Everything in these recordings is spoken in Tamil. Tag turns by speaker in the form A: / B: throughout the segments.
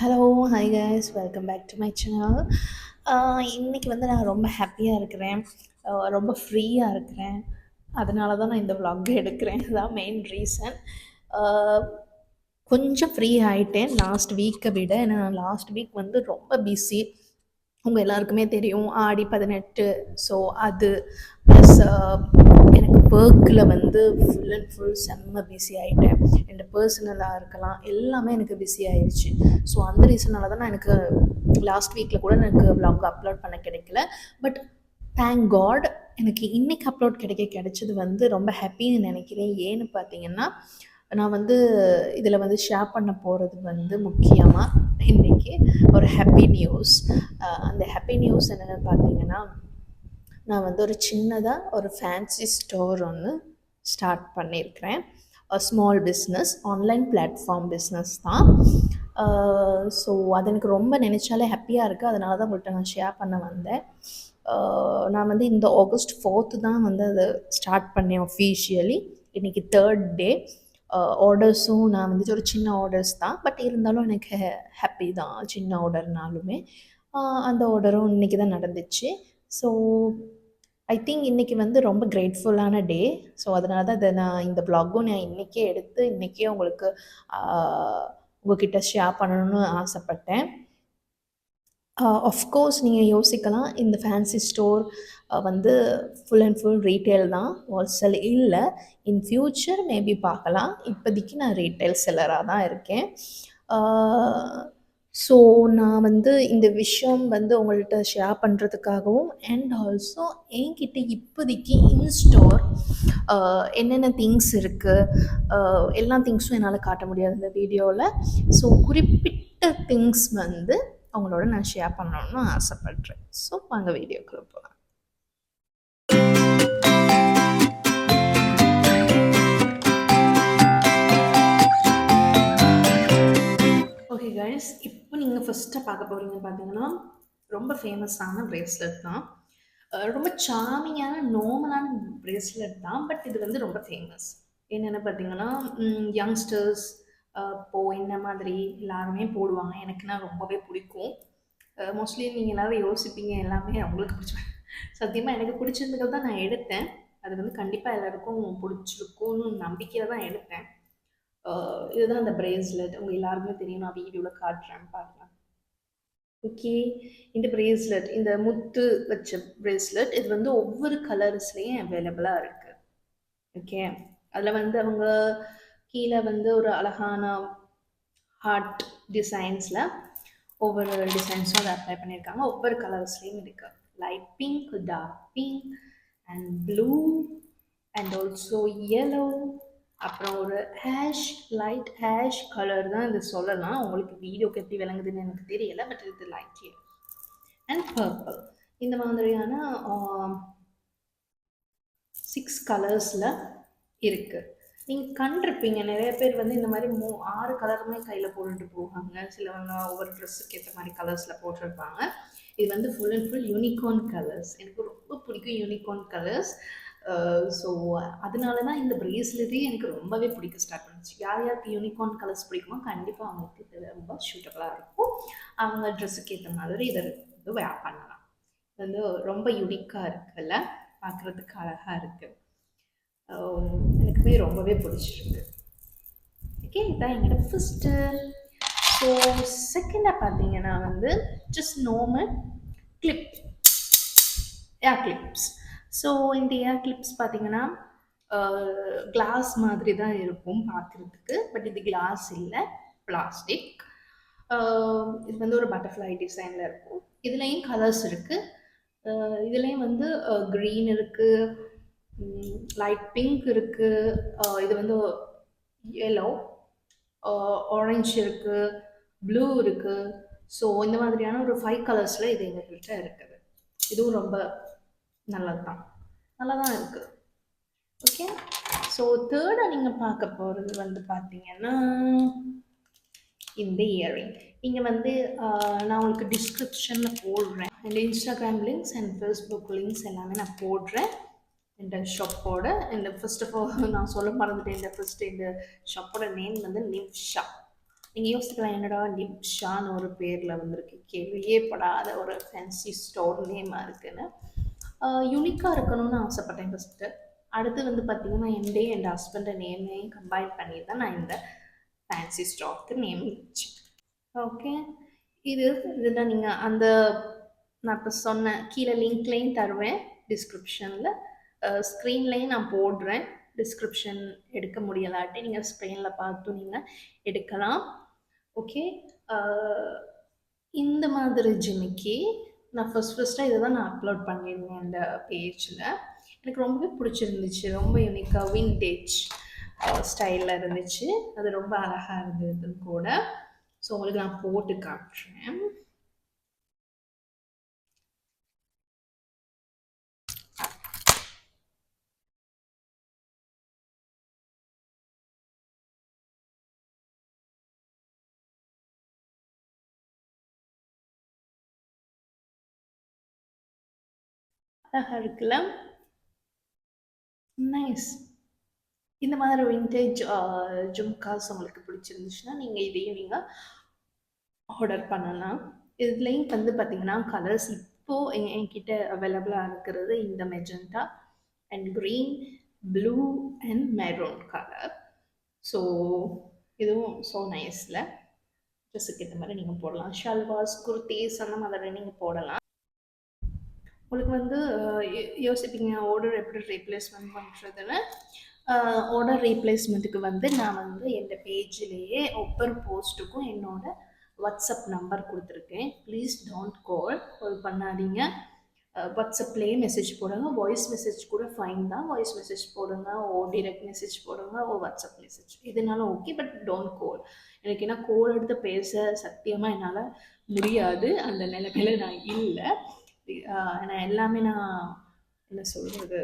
A: Hello, hi guys, welcome back to my channel. இன்னைக்கு வந்து நான் ரொம்ப ஹாப்பியாக இருக்கிறேன், ரொம்ப ஃப்ரீயாக இருக்கிறேன். அதனால தான் நான் இந்த vlog எடுக்கிறேன். அதுதான் மெயின் ரீசன். கொஞ்சம் ஃப்ரீ ஆகிட்டேன் லாஸ்ட் வீக்கை விட. ஏன்னா லாஸ்ட் வீக் வந்து ரொம்ப பிஸி. உங்கள் எல்லாருக்குமே தெரியும், ஆடி 18. ஸோ அது ப்ளஸ் எனக்கு ஒர்க்கில் வந்து ஃபுல் அண்ட் ஃபுல் செம்ம பிஸி ஆகிட்டேன். என் பர்சனலாக இருக்கலாம், எல்லாமே எனக்கு பிஸி ஆயிடுச்சு. ஸோ அந்த ரீசனால தான் நான் எனக்கு லாஸ்ட் வீக்கில் கூட எனக்கு vlog அப்லோட் பண்ண கிடைக்கல. பட் தேங்க் காட் எனக்கு இன்றைக்கி அப்லோட் கிடைச்சது வந்து ரொம்ப ஹாப்பின்னு நினைக்கிறேன். ஏன்னு பார்த்தீங்கன்னா, நான் வந்து இதில் வந்து ஷேர் பண்ண போகிறது வந்து முக்கியமாக இன்றைக்கி ஒரு ஹாப்பி நியூஸ். அந்த ஹாப்பி நியூஸ் என்னென்னு பார்த்தீங்கன்னா, நான் வந்து ஒரு சின்னதாக ஒரு ஃபேன்சி ஸ்டோர் ஒன்று ஸ்டார்ட் பண்ணியிருக்கிறேன். Small business, online platform business தான். ஸோ அது எனக்கு ரொம்ப நினச்சாலே ஹாப்பியாக இருக்குது. அதனால தான் உங்கள்கிட்ட நான் ஷேர் பண்ண வந்தேன். நான் வந்து இந்த ஆகஸ்ட் 4th தான் வந்து அதை ஸ்டார்ட் பண்ணேன் அஃபீஷியலி. இன்றைக்கி 3rd டே. ஆர்டர்ஸும் நான் வந்து ஒரு சின்ன ஆர்டர்ஸ் தான், பட் இருந்தாலும் எனக்கு ஹாப்பி தான் சின்ன ஆர்டர்னாலுமே. அந்த ஆர்டரும் இன்றைக்கி தான் நடந்துச்சு. ஸோ ஐ திங்க் இன்றைக்கி வந்து ரொம்ப கிரேட்ஃபுல்லான டே. ஸோ அதனால தான் இதை நான் இந்த vlog-ம் நான் இன்றைக்கே எடுத்து இன்றைக்கே உங்களுக்கு உங்கள்கிட்ட ஷேர் பண்ணணும்னு ஆசைப்பட்டேன். ஆஃப்கோர்ஸ் நீங்கள் யோசிக்கலாம், இந்த ஃபேன்சி ஸ்டோர் வந்து ஃபுல் அண்ட் ஃபுல் ரீட்டெயில் தான், ஹோல்சேல் இல்லை. இன் ஃப்யூச்சர் மேபி பார்க்கலாம். இப்போதைக்கு நான் ரீட்டெயில் செல்லராக தான் இருக்கேன். ஸோ நான் வந்து இந்த விஷயம் வந்து உங்கள்கிட்ட ஷேர் பண்ணுறதுக்காகவும் அண்ட் ஆல்சோ என்கிட்ட இப்போதைக்கு இன் ஸ்டோர் என்னென்ன திங்ஸ் இருக்குது, எல்லா திங்ஸும் என்னால் காட்ட முடியாது இந்த வீடியோவில். ஸோ குறிப்பிட்ட திங்ஸ் வந்து அவங்களோட நான் ஷேர் பண்ணணும்னு ஆசைப்பட்றேன். ஸோ வாங்க வீடியோக்குள்ளே போகலாம். ஓகே கைஸ், இப்போ நீங்கள் ஃபஸ்ட்டாக பார்க்க போகிறீங்கன்னு பார்த்தீங்கன்னா, ரொம்ப ஃபேமஸான பிரேஸ்லெட் தான். ரொம்ப சாமிங்கான நார்மலான பிரேஸ்லெட் தான், பட் இது வந்து ரொம்ப ஃபேமஸ். என்னென்னு பார்த்தீங்கன்னா, யங்ஸ்டர்ஸ் இப்போது இந்த மாதிரி எல்லாருமே போடுவாங்க. எனக்குன்னா ரொம்பவே பிடிக்கும். மோஸ்ட்லி நீங்கள் எல்லோரும் யோசிப்பீங்க எல்லாமே உங்களுக்கு பிடிச்ச சத்தியமாக எனக்கு பிடிச்சிருந்தது தான் நான் எடுத்தேன். அது வந்து கண்டிப்பாக எல்லாருக்கும் பிடிச்சிருக்கும்னு நம்பிக்கையில் தான் எடுத்தேன். இதுதான் அந்த பிரேஸ்லெட். உங்கள் எல்லாருக்குமே தெரியும், நான் வீடியோவில் காட்டுறேன் பார்க்கலாம். ஓகே, இந்த பிரேஸ்லெட், இந்த முத்து வச்ச பிரேஸ்லெட், இது வந்து ஒவ்வொரு கலர்ஸ்லேயும் அவைலபிளாக இருக்குது. ஓகே, அதில் வந்து அவங்க கீழே வந்து ஒரு அழகான ஹார்ட் டிசைன்ஸில் ஒவ்வொரு டிசைன்ஸும் அதை அப்ளை பண்ணியிருக்காங்க. ஒவ்வொரு கலர்ஸ்லேயும் இருக்குது. Light pink, dark pink and blue and also yellow. அப்புறம் ஒரு லைட் ஹேஷ் கலர் தான் இது சொல்லலாம். உங்களுக்கு வீடியோக்கு எப்படி விளங்குதுன்னு எனக்கு தெரியலை, பட் இது லைட் ஹியர் அண்ட் பர்பிள். இந்த மாதிரியான 6 கலர்ஸில் இருக்குது. நீங்கள் கண்டிருப்பீங்க, நிறைய பேர் வந்து இந்த மாதிரி 6 கலருமே கையில் போட்டுட்டு போவாங்க. சிலவங்க ஒவ்வொரு ட்ரெஸ்ஸுக்கு ஏற்ற மாதிரி கலர்ஸில் போட்டிருப்பாங்க. இது வந்து full and full unicorn colours. எனக்கு ரொம்ப பிடிக்கும் யூனிகார்ன் கலர்ஸ். ஸோ அதனால தான் இந்த பிரேஸ்லெட்டே எனக்கு ரொம்பவே பிடிக்க ஸ்டார்ட் பண்ணுச்சு. யார் யாருக்கு யூனிகார்ன் கலர்ஸ் பிடிக்குமோ கண்டிப்பாக அவங்களுக்கு இது ரொம்ப சூட்டபுளாக இருக்கும். அவங்க ட்ரெஸ்ஸுக்கு ஏற்ற மாதிரி இதை வந்து வேர் பண்ணலாம். இது வந்து ரொம்ப யூனிக்காக இருக்குல்ல, பார்க்குறதுக்கு அழகாக இருக்குது. எனக்குமே ரொம்பவே பிடிச்சிருக்கு. ஓகே, இதுதான் எங்களோட ஃபஸ்ட்டு. ஸோ செகண்டாக பார்த்தீங்கன்னா வந்து ஜஸ்ட் நார்மல் கிளிப், ஏர் கிளிப்ஸ். ஸோ இந்த ஏர் கிளிப்ஸ் பார்த்தீங்கன்னா கிளாஸ் மாதிரி தான் இருக்கும் பார்க்குறதுக்கு, பட் இது கிளாஸ் இல்லை, பிளாஸ்டிக். இது வந்து ஒரு பட்டர்ஃப்ளை டிசைனில் இருக்கும். இதுலேயும் கலர்ஸ் இருக்குது. இதுலேயும் வந்து க்ரீன் இருக்குது, லைட் பிங்க் இருக்குது, இது வந்து yellow, ஆரஞ்சு இருக்குது, ப்ளூ இருக்குது. ஸோ இந்த மாதிரியான ஒரு 5 கலர்ஸில் இது எங்கள்கிட்ட இருக்குது. இதுவும் ரொம்ப நல்லது தான், நல்லா தான் இருக்குது. ஓகே, ஸோ தேர்டாக நீங்கள் பார்க்க போகிறது வந்து பார்த்தீங்கன்னா இந்த இயரிங். நீங்கள் வந்து நான் உங்களுக்கு டிஸ்கிரிப்ஷனில் போடுறேன். இந்த Instagram links and Facebook links எல்லாமே நான் போடுறேன் இந்த ஷாப்போட. இந்த ஃபர்ஸ்ட் ஆஃப் ஆல் நான் சொல்ல மறந்துட்டேன், இந்த ஷாப்போட நேம் வந்து நிவ்ஷா. நீங்கள் யோசிக்கலாம், என்னடா லிப்ஷான்னு ஒரு பேரில் வந்திருக்கு, கேள்வியே படாத ஒரு ஃபேன்சி ஸ்டோர் நேமாக இருக்குன்னு. யூனிக்காக இருக்கணும்னு ஆசைப்பட்டேன் ஃபஸ்ட்டு. அடுத்து வந்து பார்த்திங்கன்னா என் ஹஸ்பண்ட் நேமையும் கம்பைன் பண்ணி தான் நான் இந்த ஃபேன்சி ஸ்டோருக்கு நேம் வச்சேன். ஓகே, இது இதில் நீங்கள் அந்த நான் இப்போ சொன்ன கீழே லிங்க்லேயும் தருவேன், டிஸ்கிரிப்ஷனில் ஸ்க்ரீன்லேயும் நான் போடுறேன். டிஸ்கிரிப்ஷன் எடுக்க முடியலாட்டி நீங்கள் ஸ்க்ரீனில் பார்த்து நீங்கள் எடுக்கலாம். ஓகே, இந்த மாதிரி ஜிமிக்கி நான் ஃபஸ்ட்டாக இதை தான் நான் அப்லோட் பண்ணியிருந்தேன் அந்த பேஜில். எனக்கு ரொம்பவே பிடிச்சிருந்துச்சு, ரொம்ப யூனிக்காக விண்டேஜ் ஸ்டைலில் இருந்துச்சு, அது ரொம்ப அழகாக இருந்தது கூட. ஸோ உங்களுக்கு நான் போட்டு காட்டுறேன். அழகாக இருக்குல்ல, நைஸ். இந்த மாதிரி விண்டேஜ் ஜும்காஸ் உங்களுக்கு பிடிச்சிருந்துச்சுன்னா நீங்கள் இதையும் நீங்கள் ஆர்டர் பண்ணலாம். இதுலேயும் வந்து பார்த்தீங்கன்னா கலர்ஸ் இப்போது என்கிட்ட அவைலபிளாக இருக்கிறது இந்த magenta and green, blue and maroon colour. So இதுவும் ஸோ நைஸில் ட்ரெஸ்ஸுக்கு ஏற்ற மாதிரி நீங்கள் போடலாம். ஷல்வாஸ், குர்த்திஸ் அந்த மாதிரி நீங்கள் போடலாம். உங்களுக்கு வந்து யோசிப்பீங்க ஆர்டர் எப்படி ரீப்ளேஸ்மெண்ட் பண்ணுறதுன்னு. ஆர்டர் ரீப்ளேஸ்மெண்ட்டுக்கு வந்து நான் வந்து எந்த பேஜ்லேயே ஒவ்வொரு போஸ்ட்டுக்கும் என்னோட வாட்ஸ்அப் நம்பர் கொடுத்துருக்கேன். ப்ளீஸ் டோன்ட் கால் பண்ணாதீங்க. வாட்ஸ்அப்லேயே மெசேஜ் போடுங்க, வாய்ஸ் மெசேஜ் கூட ஃபைன் தான். வாய்ஸ் மெசேஜ் போடுங்க, டிரெக்ட் மெசேஜ் போடுங்க, வாட்ஸ்அப் மெசேஜ் எதுனாலும் ஓகே, பட் டோன்ட் கால். எனக்கு என்ன கோல் எடுத்து பேச சத்தியமாக என்னால் முடியாது, அந்த நிலைமையில நான் இல்லை. நான் எல்லாமே நான் என்ன சொல்கிறது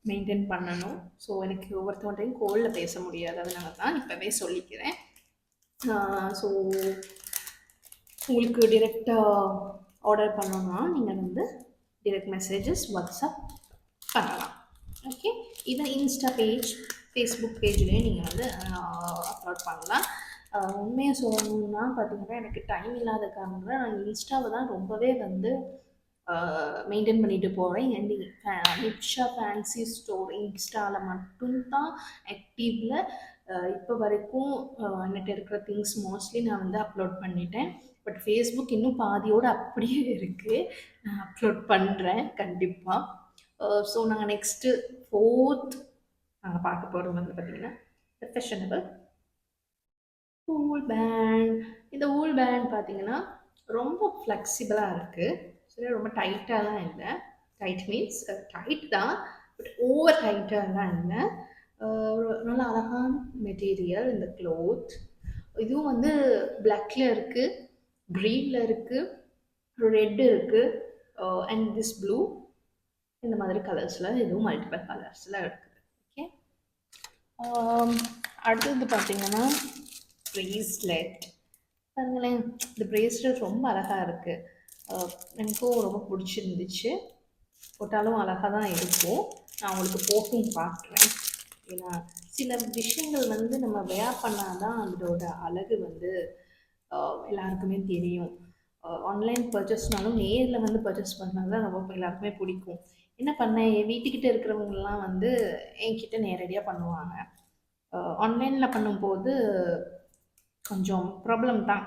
A: மெயின்டைன் பண்ணணும். ஸோ எனக்கு ஒவ்வொருத்தவன்ட்டையும் கோலில் பேச முடியாது, அதனால தான் இப்போவே சொல்லிக்கிறேன். ஸோ உங்களுக்கு டிரெக்டாக ஆர்டர் பண்ணணும்னா நீங்கள் வந்து டிரெக்ட் மெசேஜஸ் வாட்ஸ்அப் பண்ணலாம். ஓகே, இது இன்ஸ்டா பேஜ், ஃபேஸ்புக் பேஜ்லேயும் நீங்கள் வந்து அப்லோட் பண்ணலாம். உண்மையை சொல்லணும்னா பார்த்தீங்கன்னா எனக்கு டைம் இல்லாத காரணங்கள் நான் இன்ஸ்டாவை தான் ரொம்பவே வந்து மெயின்டைன் பண்ணிட்டு போகிறேன். அண்ட் லிப்ஷா ஃபேன்சி ஸ்டோர் இன்ஸ்டாவில் மட்டும்தான் ஆக்டிவில் இப்போ வரைக்கும் என்கிட்ட இருக்கிற திங்ஸ் மோஸ்ட்லி நான் வந்து அப்லோட் பண்ணிட்டேன். பட் ஃபேஸ்புக் இன்னும் பாதியோடு அப்படியே இருக்குது, நான் அப்லோட் பண்ணுறேன் கண்டிப்பாக. ஸோ நாங்கள் நெக்ஸ்ட்டு 4th நாங்கள் பார்க்க போகிறது வந்து பார்த்திங்கன்னா ஃபேஷனபிள் ஊல் பேண்ட். இந்த ஊல் பேண்ட் பார்த்திங்கன்னா ரொம்ப ஃப்ளெக்சிபிளாக இருக்குது. சரி, ரொம்ப டைட்டாலாம் இல்லை. டைட் மீன்ஸ் டைட் தான், பட் ஓவர் டைட்டாலாம் இல்லை. நல்ல அழகான மெட்டீரியல் இந்த க்ளோத். இதுவும் வந்து பிளாக்ல இருக்குது, க்ரீனில் இருக்குது, ரெட் இருக்குது அண்ட் திஸ் ப்ளூ. இந்த மாதிரி கலர்ஸில் இதுவும் மல்டிபிள் கலர்ஸில் இருக்குது. ஓகே, அடுத்தது பார்த்திங்கன்னா ப்ரேஸ்லெட். பாருங்களேன், இந்த ப்ரேஸ்லெட் ரொம்ப அழகாக இருக்குது, எனக்கும் ரொம்ப பிடிச்சிருந்துச்சு. போட்டாலும் அழகாக தான் இருக்கும். நான் உங்களுக்கு போட்டும் பார்க்குறேன். ஏன்னா சில விஷயங்கள் வந்து நம்ம வேர் பண்ணால் தான் அதோட அழகு வந்து எல்லாருக்குமே தெரியும். ஆன்லைன் பர்ச்சேஸ்னாலும் நேரில் வந்து பர்ச்சேஸ் பண்ணால் தான் ரொம்ப எல்லாருக்குமே பிடிக்கும். என்ன பண்ணேன், என் வீட்டுக்கிட்ட இருக்கிறவங்கலாம் வந்து என்கிட்ட நேரடியாக பண்ணுவாங்க. ஆன்லைனில் பண்ணும்போது கொஞ்சம் ப்ராப்ளம் தான்.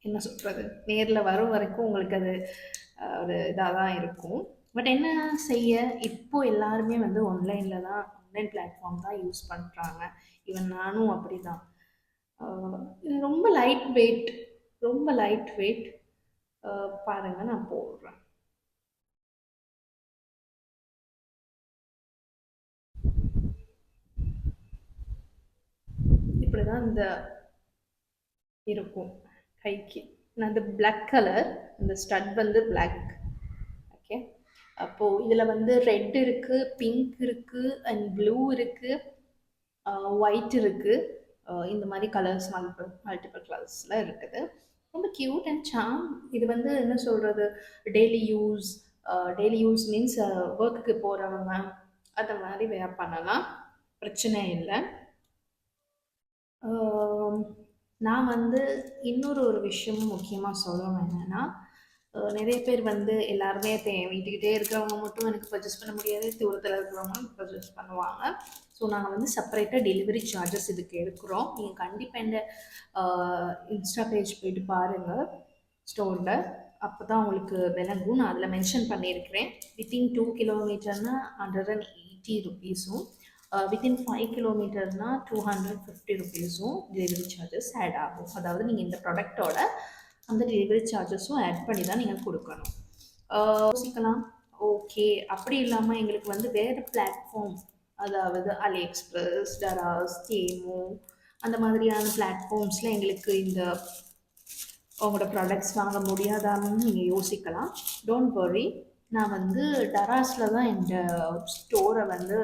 A: என்ன சொல்கிறது, நேரில் வரும் வரைக்கும் உங்களுக்கு அது ஒரு இதாக தான் இருக்கும். பட் என்ன செய்ய, இப்போ எல்லாருமே வந்து ஆன்லைனில் தான், ஆன்லைன் பிளாட்ஃபார்ம் தான் யூஸ் பண்ணுறாங்க. ஈவன் நானும் அப்படி தான். இது ரொம்ப லைட் வெயிட், ரொம்ப லைட் வெயிட். பாருங்கள், நான் போடுறேன். இப்படி தான் இந்த இருக்கும் கைக்கு. நான் இந்த பிளாக் கலர், இந்த ஸ்டட் வந்து பிளாக். ஓகே, அப்போது இதில் வந்து ரெட் இருக்குது, பிங்க் இருக்குது அண்ட் ப்ளூ இருக்குது, ஒயிட் இருக்குது. இந்த மாதிரி கலர்ஸ் மல்டிபிள் கலர்ஸில் இருக்குது. ரொம்ப க்யூட் அண்ட் சாம். இது வந்து என்ன சொல்கிறது, daily use, daily use means ஒர்க்குக்கு போகிறவங்க அந்த மாதிரி வேர் பண்ணலாம், பிரச்சனை இல்லை. நான் வந்து இன்னொரு ஒரு விஷயமும் முக்கியமா சொல்லணும் என்னன்னா, நெறைய பேர் வந்து எல்லாருமே இப்ப என் வீட்டுக்கிட்டே இருக்கிறவங்க மட்டும் எனக்கு பர்ச்சேஸ் பண்ண முடியாது. தூரத்தில இருக்கிறவங்களும் பர்ச்சேஸ் பண்ணுவாங்க. ஸோ நாங்க வந்து செப்பரேட்டா டெலிவரி சார்ஜஸ் இதுக்கு எடுக்கிறோம். நீங்க கண்டிப்பா இந்த அ இன்ஸ்டா பேஜ் போயிட்டு பாருங்க ஸ்டோர்ல. அப்பதான் உங்களுக்கு விளங்கும். நான் அதில மென்ஷன் பண்ணியிருக்கிறேன். வித்தின் 2 கிலோமீட்டர்னா ₹180ம். வித்தின் 5 கிலோமீட்டர்னா ₹250ம் டெலிவரி சார்ஜஸ் ஆட் ஆகும். அதாவது நீங்கள் இந்த ப்ராடக்ட்டோட அந்த டெலிவரி சார்ஜஸும் ஆட் பண்ணி தான் நீங்கள் கொடுக்கணும். யோசிக்கலாம், ஓகே அப்படி இல்லாமல் எங்களுக்கு வந்து வேறு பிளாட்ஃபார்ம், அதாவது அலி எக்ஸ்பிரஸ், டராஸ், தேமோ அந்த மாதிரியான பிளாட்ஃபார்ம்ஸில் எங்களுக்கு இந்த உங்களோட ப்ராடக்ட்ஸ் வாங்க முடியாதான்னு நீங்கள் யோசிக்கலாம். டோன்ட் வரி, நான் வந்து டராஸில் தான் என் ஸ்டோரை வந்து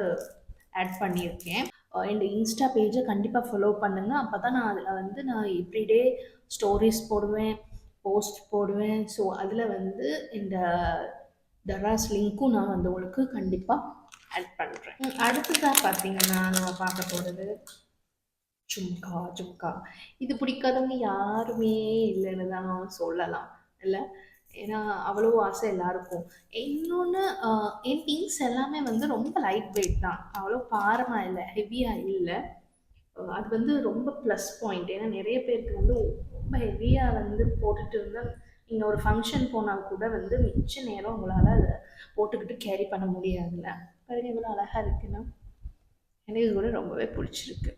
A: ஆட் பண்ணியிருக்கேன். என் இன்ஸ்டா பேஜை கண்டிப்பாக ஃபாலோ பண்ணுங்கள். அப்போ தான் நான் அதில் வந்து நான் எவ்ரிடே ஸ்டோரிஸ் போடுவேன், போஸ்ட் போடுவேன். ஸோ அதில் வந்து இந்த டராஸ் லிங்க்கும் நான் வந்து உங்களுக்கு கண்டிப்பாக ஆட் பண்ணுறேன். அடுத்ததாக பார்த்தீங்கன்னா நம்ம பார்க்க போகிறது ஜும்கா. ஜும்கா இது பிடிக்காதவங்க யாருமே இல்லைன்னு தான் சொல்லலாம், இல்லை? ஏன்னா அவ்வளோ ஆசை எல்லாருக்கும். இன்னொன்று, என் திங்ஸ் எல்லாமே வந்து ரொம்ப லைட் வெயிட் தான், அவ்வளோ பாரமாக இல்லை, ஹெவியாக இல்லை. அது வந்து ரொம்ப ப்ளஸ் பாயிண்ட். ஏன்னா நிறைய பேருக்கு வந்து ரொம்ப ஹெவியாக வந்து போட்டுட்டு இருந்தால் நீங்கள் ஒரு ஃபங்க்ஷன் போனால் கூட வந்து மிச்ச நேரம் உங்களால் அதை போட்டுக்கிட்டு கேரி பண்ண முடியாதுல்ல. பாருங்க இவ்வளோ அழகாக இருக்குன்னா, எனக்கு இது கூட ரொம்பவே பிடிச்சிருக்கு.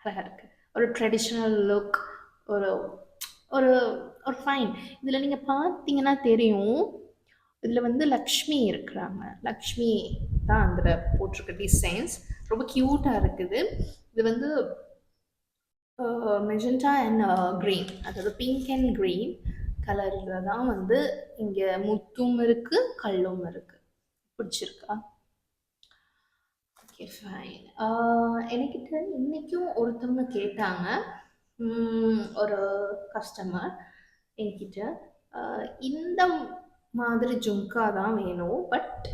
A: அழகாக இருக்குது. ஒரு ட்ரெடிஷ்னல் லுக், ஒரு ஒரு ஒரு ஃபைன். இதில் நீங்கள் பார்த்தீங்கன்னா தெரியும், இதில் வந்து லக்ஷ்மி இருக்கிறாங்க. லக்ஷ்மி தான் அதில் போட்டிருக்க டிசைன்ஸ் ரொம்ப க்யூட்டாக இருக்குது. இது வந்து மெஜெண்டா அண்ட் க்ரீன், அதாவது பிங்க் அண்ட் க்ரீன் கலரில் தான் வந்து இங்கே முத்தும் இருக்குது, கல்லும் இருக்குது. பிடிச்சிருக்கா? Okay fine. என்கிட்ட இன்றைக்கும் ஒருத்தவங்க கேட்டாங்க, ஒரு கஸ்டமர் என்கிட்ட, இந்த மாதிரி ஜும்கா தான் வேணும், பட்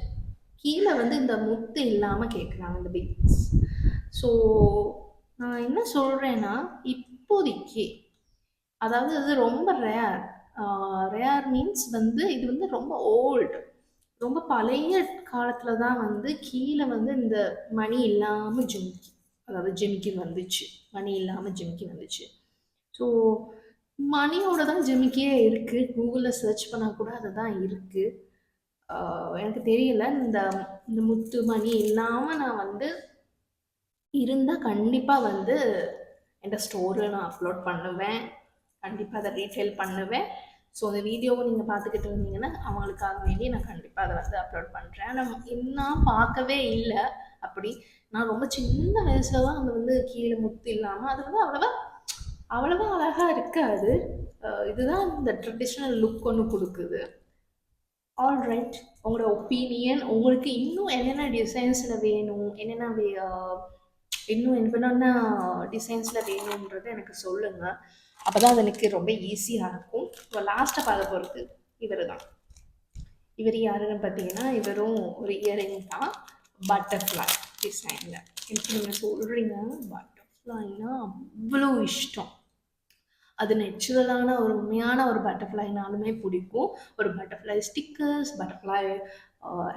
A: கீழே வந்து இந்த முத்து இல்லாமல் கேட்குறாங்க, இந்த பீட்ஸ். ஸோ நான் என்ன சொல்கிறேன்னா, இப்போதைக்கு அதாவது இது ரொம்ப ரேர். ரேர் மீன்ஸ் வந்து இது வந்து ரொம்ப ஓல்டு, ரொம்ப பழைய காலத்தில் தான் வந்து கீழே வந்து இந்த மணி இல்லாமல் ஜிமிக்கி, அதாவது ஜிமிக்கி வந்துச்சு. மணி இல்லாமல் ஜிமிக்கி வந்துச்சு. ஸோ மணியோட தான் ஜிமிக்கியே இருக்குது. கூகுளில் சர்ச் பண்ணால் கூட அதுதான் இருக்குது. எனக்கு தெரியல, இந்த இந்த முத்து மணி இல்லாமல் நான் வந்து இருந்தால் கண்டிப்பாக வந்து என் ஸ்டோரில் நான் அப்லோட் பண்ணுவேன். கண்டிப்பாக அதை ரீட்டைல் பண்ணுவேன். ஸோ அந்த வீடியோவை நீங்கள் பார்த்துக்கிட்டு இருந்தீங்கன்னா அவங்களுக்காக வேண்டி நான் கண்டிப்பாக அதை வந்து அப்லோட் பண்ணுறேன். நான் பார்க்கவே இல்லை அப்படி. நான் ரொம்ப சின்ன வயசில் தான் அது வந்து கீழே முத்து இல்லாமல், அது வந்து அவ்வளவா அழகாக இருக்காது. இதுதான் இந்த ட்ரெடிஷ்னல் லுக் ஒன்று கொடுக்குது. ஆல் ரைட், உங்களோட ஒப்பீனியன், உங்களுக்கு இன்னும் என்னென்ன டிசைன்ஸில் வேணும், இன்னும் என்னென்ன டிசைன்ஸில் வேணுன்றது எனக்கு சொல்லுங்கள். அப்போ தான் அது எனக்கு ரொம்ப ஈஸியாக இருக்கும். இப்போ லாஸ்ட்டாக பார்க்க போகிறது இவர் தான். இவர் யாருன்னு பார்த்தீங்கன்னா, இவரும் ஒரு இயரிங் தான், பட்டர்ஃப்ளை டிசைனில். எனக்கு நீங்கள் சொல்கிறீங்க பட்டர்ஃப்ளைனா அவ்வளோ இஷ்டம். அது நேச்சுரலான ஒரு உண்மையான ஒரு பட்டர்ஃப்ளைனாலுமே பிடிக்கும். ஒரு butterfly stickers, butterfly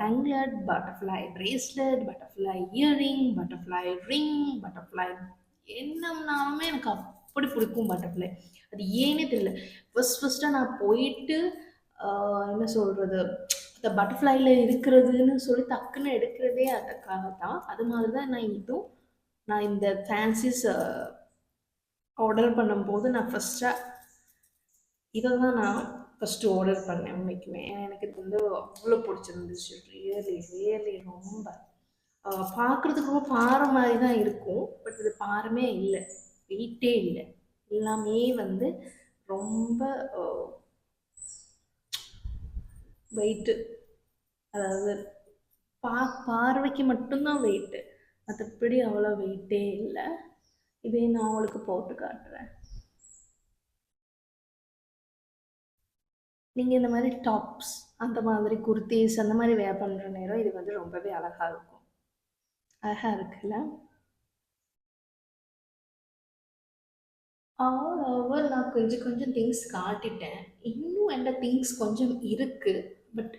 A: anklet, butterfly bracelet, butterfly earring, butterfly ring, butterfly என்னம்னாலுமே எனக்கு அப்படி பிடிக்கும் பட்டர்ஃப்ளை. அது ஏன்னே தெரியல. ஃபஸ்ட்டாக நான் போயிட்டு என்ன சொல்கிறது, இந்த பட்டர்ஃப்ளைல இருக்கிறதுன்னு சொல்லி டக்குன்னு எடுக்கிறதே அதுக்காக தான். அது மாதிரி தான் நான் இந்த ஃபேன்சிஸ் ஆர்டர் பண்ணும்போது நான் ஃபஸ்ட்டாக இதை தான் நான் ஃபஸ்ட்டு ஆர்டர் பண்ணேன் உண்மைக்குமே. எனக்கு இது வந்து அவ்வளோ பிடிச்சிருந்துச்சு. ரியலி ரியலி ரொம்ப பார்க்குறதுக்கு ரொம்ப பாறை மாதிரி தான் இருக்கும். பட் இது பாரமே இல்லை, வெயிட்டே இல்லை. எல்லாமே வந்து ரொம்ப வெயிட்டு, அதாவது பார்வைக்கு மட்டும்தான் வெயிட்டு, மற்றபடி அவ்வளோ வெயிட்டே இல்லை. இதே நான் உங்களுக்கு போட்டு காட்டுறேன். நீங்கள் இந்த மாதிரி டாப்ஸ், அந்த மாதிரி குர்த்திஸ் அந்த மாதிரி வேர் பண்ணுற நேரம் இது வந்து ரொம்பவே அழகாக இருக்கும். அழகாக இருக்குல்ல? ஆல் ஓவர் நான் கொஞ்சம் கொஞ்சம் திங்ஸ் காட்டிட்டேன். இன்னும் என்ட்ட திங்ஸ் கொஞ்சம் இருக்கு. பட்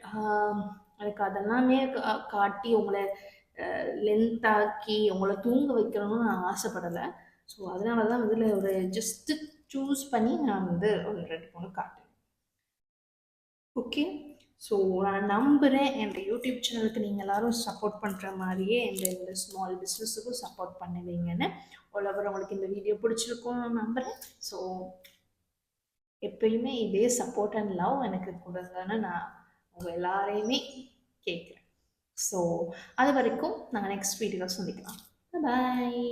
A: எனக்கு அதெல்லாமே காட்டி உங்கள லென்த் ஆக்கி உங்கள தூங்க வைக்கணும்னு நான் ஆசைப்படல. ஸோ அதனால தான் இதில ஒரு ஜஸ்ட்டு சூஸ் பண்ணி நான் வந்து ஒரு 2, 3 காட்டுனேன். ஓகே. ஸோ நான் நம்புறேன் என்ற யூடியூப் சேனலுக்கு நீங்க எல்லாரும் சப்போர்ட் பண்ற மாரியே இந்த ஸ்மால் பிசினஸுக்கும் சப்போர்ட் பண்ணுவீங்கன்னு. ஆல் ஓவர் உங்களுக்கு இந்த வீடியோ பிடிச்சிருக்கும்னு நான் நம்புறேன். ஸோ எப்பயுமே இதே சப்போர்ட் அண்ட் லவ் எனக்கு குடுங்கன்னு நான் உங்க எல்லாரையுமே கேட்கிறேன். ஸோ அது வரைக்கும் நாங்க நெக்ஸ்ட் வீடியோல சந்திக்கலாம். பாய்.